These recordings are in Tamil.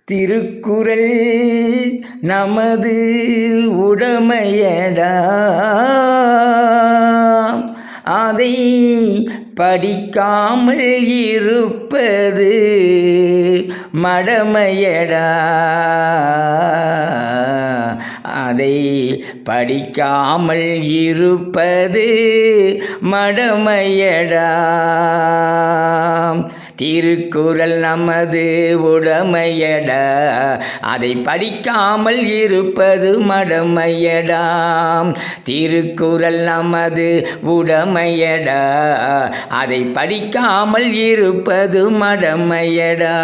திருக்குறள் நமது உடமையடா, அதை படிக்காமல் இருப்பது மடமையடா, அதை படிக்காமல் இருப்பது மடமையடா. திருக்குறள் நமது உடமையடா, அதை படிக்காமல் இருப்பது மடமையடா. திருக்குறள் நமது உடமையடா, அதை படிக்காமல் இருப்பது மடமையடா.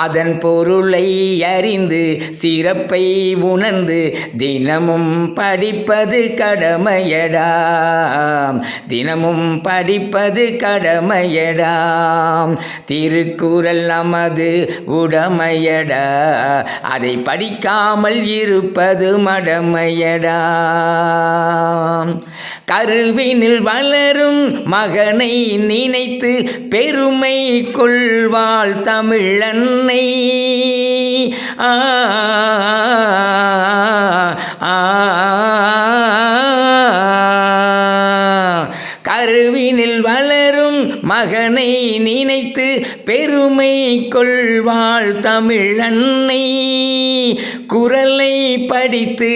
அதன் பொருளை அறிந்து சிறப்பை உணர்ந்து தினமும் படிப்பது கடமையடா, தினமும் படிப்பது கடமையடா. திருக்குறள் நமது உடமையடா, அதை படிக்காமல் இருப்பது மடமையடா. கருவினில் வளரும் மகனை நினைத்து பெருமை கொள்வாள் தமிழன்னை. கருவினில் வளரும் மகனை நினைத்து பெருமை கொள்வாள் தமிழன்னை. குறளை படித்து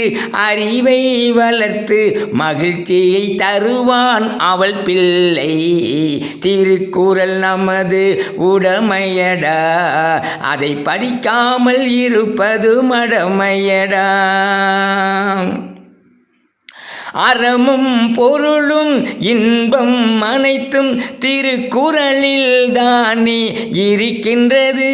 அறிவை வளர்த்து மகிழ்ச்சியை தருவான் அவள் பிள்ளை. திருக்குறள் நமது உடமையடா, அதை படிக்காமல் இருப்பது மடமையடா. அறமும் பொருளும் இன்பம் அனைத்தும் திருக்குறளில் தானே இருக்கின்றது.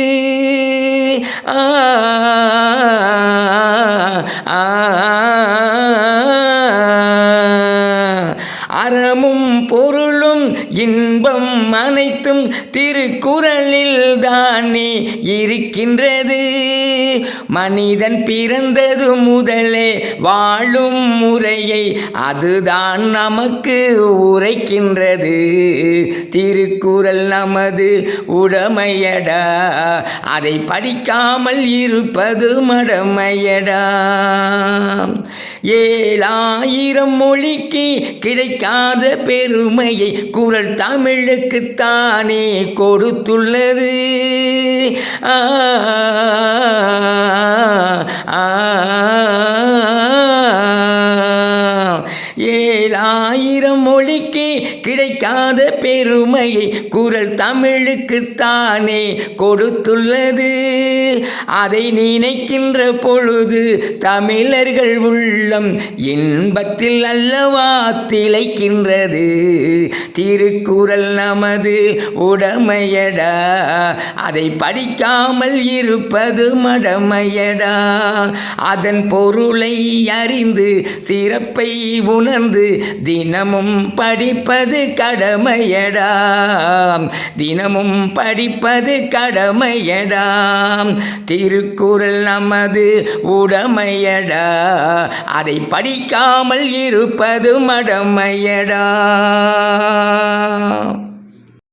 அறமும் பொருளும் இன்பம் அனைத்தும் திருக்குறளில் தானே இருக்கின்றது. மனிதன் பிறந்தது முதலே வாழும் முறையை அதுதான் நமக்கு உரைக்கின்றது. திருக்குறள் நமது உடமையடா, அதை படிக்காமல் இருப்பது மடமையடா. 7000 மொழிக்கு கிடைக்காத பெருமையை குறள் தமிழுக்குத்தானே கொடுத்துள்ளது. 7000 மொழிக்கு கிடைக்காத பெருமையை குறள் தமிழுக்குத்தானே கொடுத்துள்ளது. அதை நினைக்கின்ற பொழுது தமிழர்கள் உள்ளம் இன்பத்தில் அல்லவா திளைக்கின்றது. திருக்குறள் நமது உடமையடா, அதை படிக்காமல் இருப்பது மடமையடா. அதன் பொருளை அறிந்து சிறப்பை உணர்ந்து தினமும் படிப்பது கடமையடா, தினமும் படிப்பது கடமையடா. திருக்குறள் நமது உடமையடா, அதை படிக்காமல் இருப்பது மடமையடா.